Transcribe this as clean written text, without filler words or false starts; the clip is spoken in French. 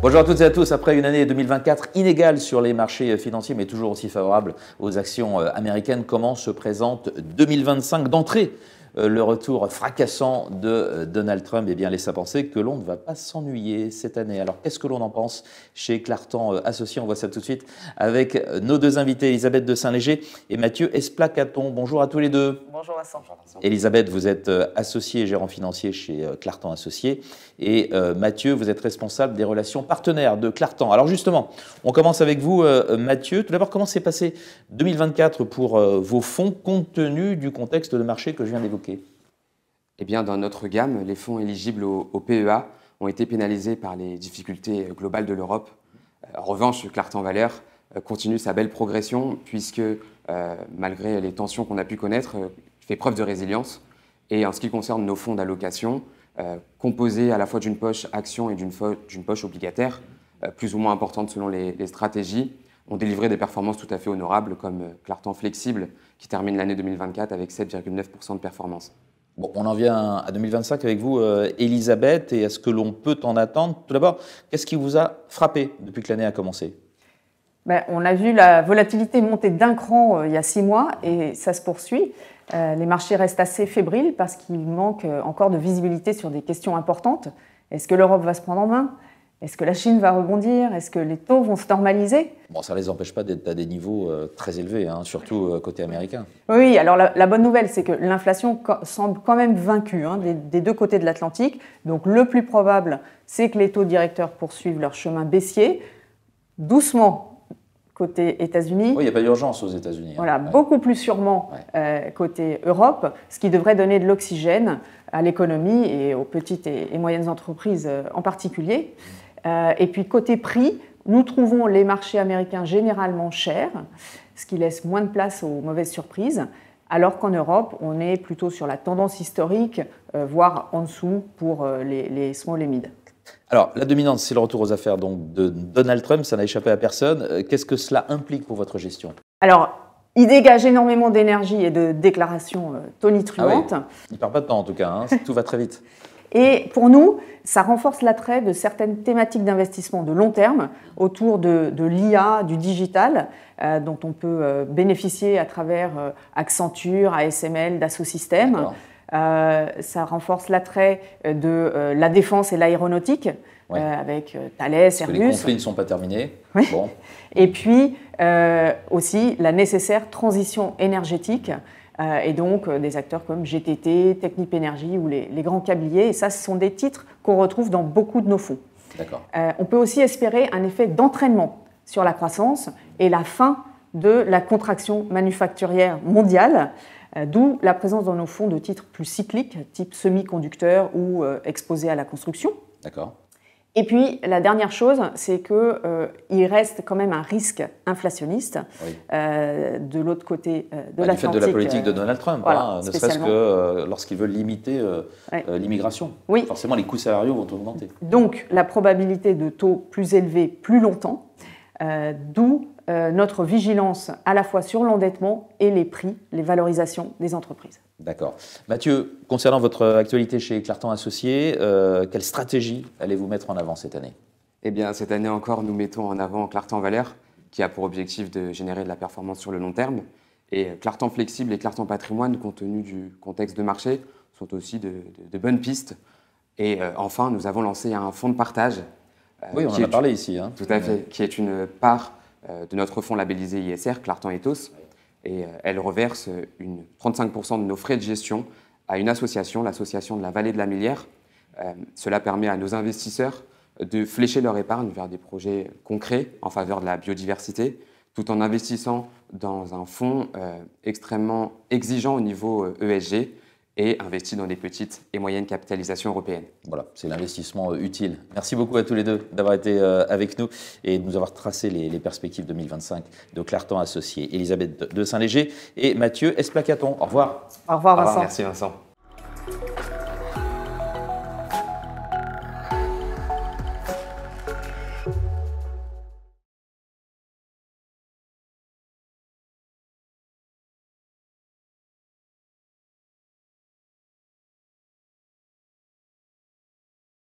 Bonjour à toutes et à tous. Après une année 2024 inégale sur les marchés financiers, mais toujours aussi favorable aux actions américaines, comment se présente 2025 d'entrée? Le retour fracassant de Donald Trump laisse à penser que l'on ne va pas s'ennuyer cette année. Alors, qu'est-ce que l'on en pense chez Clartan Associés? On voit ça tout de suite avec nos deux invités, Elisabeth de Saint-Léger et Mathieu Esplacaton. Bonjour à tous les deux. Bonjour Vincent. Elisabeth, vous êtes associée et gérant financier chez Clartan Associés. Et Mathieu, vous êtes responsable des relations partenaires de Clartan. Alors justement, on commence avec vous, Mathieu. Tout d'abord, comment s'est passé 2024 pour vos fonds, compte tenu du contexte de marché que je viens d'évoquer? Eh bien, dans notre gamme, les fonds éligibles au PEA ont été pénalisés par les difficultés globales de l'Europe. En revanche, Clartan Valeur continue sa belle progression puisque, malgré les tensions qu'on a pu connaître, fait preuve de résilience. Et en ce qui concerne nos fonds d'allocation, composés à la fois d'une poche action et d'une poche obligataire, plus ou moins importante selon les stratégies, ont délivré des performances tout à fait honorables, comme Clartan Flexible, qui termine l'année 2024 avec 7,9% de performance. Bon, on en vient à 2025 avec vous, Elisabeth, et à ce que l'on peut en attendre. Tout d'abord, qu'est-ce qui vous a frappé depuis que l'année a commencé? On a vu la volatilité monter d'un cran il y a 6 mois et ça se poursuit. Les marchés restent assez fébriles parce qu'il manque encore de visibilité sur des questions importantes. Est-ce que l'Europe va se prendre en main? Est-ce que la Chine va rebondir? Est-ce que les taux vont se normaliser? Bon, ça ne les empêche pas d'être à des niveaux très élevés, surtout côté américain. Oui, alors la bonne nouvelle, c'est que l'inflation semble quand même vaincue des deux côtés de l'Atlantique. Donc le plus probable, c'est que les taux directeurs poursuivent leur chemin baissier, doucement côté États-Unis. Oui, il n'y a pas d'urgence aux États-Unis. Voilà, beaucoup plus sûrement côté Europe, ce qui devrait donner de l'oxygène à l'économie et aux petites et moyennes entreprises en particulier. Et puis côté prix, nous trouvons les marchés américains généralement chers, ce qui laisse moins de place aux mauvaises surprises, alors qu'en Europe, on est plutôt sur la tendance historique, voire en dessous pour les small et mid. Alors, la dominante, c'est le retour aux affaires donc, de Donald Trump, ça n'a échappé à personne. Qu'est-ce que cela implique pour votre gestion? Alors, il dégage énormément d'énergie et de déclarations tonitruantes. Ah oui. Il ne perd pas de temps en tout cas, tout va très vite. Et pour nous, ça renforce l'attrait de certaines thématiques d'investissement de long terme autour de l'IA, du digital, dont on peut bénéficier à travers Accenture, ASML, Dassault Systèmes. Ça renforce l'attrait de la défense et l'aéronautique, avec Thales, Airbus. Les conflits ne sont pas terminés. Oui. Bon. Et puis aussi la nécessaire transition énergétique, et donc des acteurs comme GTT, Technip Energies ou les grands câbliers. Et ça, ce sont des titres qu'on retrouve dans beaucoup de nos fonds. D'accord. On peut aussi espérer un effet d'entraînement sur la croissance et la fin de la contraction manufacturière mondiale, d'où la présence dans nos fonds de titres plus cycliques, type semi-conducteurs ou exposés à la construction. D'accord. Et puis, la dernière chose, c'est qu'il reste quand même un risque inflationniste de l'autre côté de l'Atlantique. Du fait de la politique de Donald Trump, voilà, ne serait-ce que lorsqu'il veut limiter l'immigration. Oui. Forcément, les coûts salariaux vont augmenter. Donc, la probabilité de taux plus élevés plus longtemps, d'où notre vigilance à la fois sur l'endettement et les prix, les valorisations des entreprises. D'accord. Mathieu, concernant votre actualité chez Clartan Associés, quelle stratégie allez-vous mettre en avant cette année? Eh bien, cette année encore, nous mettons en avant Clartan Valeur, qui a pour objectif de générer de la performance sur le long terme. Et Clartan Flexible et Clartan Patrimoine, compte tenu du contexte de marché, sont aussi de bonnes pistes. Et enfin, nous avons lancé un fonds de partage. Oui, on en a parlé ici. Tout à fait, qui est une part de notre fonds labellisé ISR, Clartan Ethos. Et elle reverse 35% de nos frais de gestion à une association, l'association de la Vallée de la Millière. Cela permet à nos investisseurs de flécher leur épargne vers des projets concrets en faveur de la biodiversité, tout en investissant dans un fonds extrêmement exigeant au niveau ESG et investi dans des petites et moyennes capitalisations européennes. Voilà, c'est l'investissement utile. Merci beaucoup à tous les deux d'avoir été avec nous et de nous avoir tracé les perspectives 2025 de Clartan Associés. Elisabeth de Saint-Léger et Mathieu Esplacaton. Au revoir. Au revoir Vincent. Merci Vincent.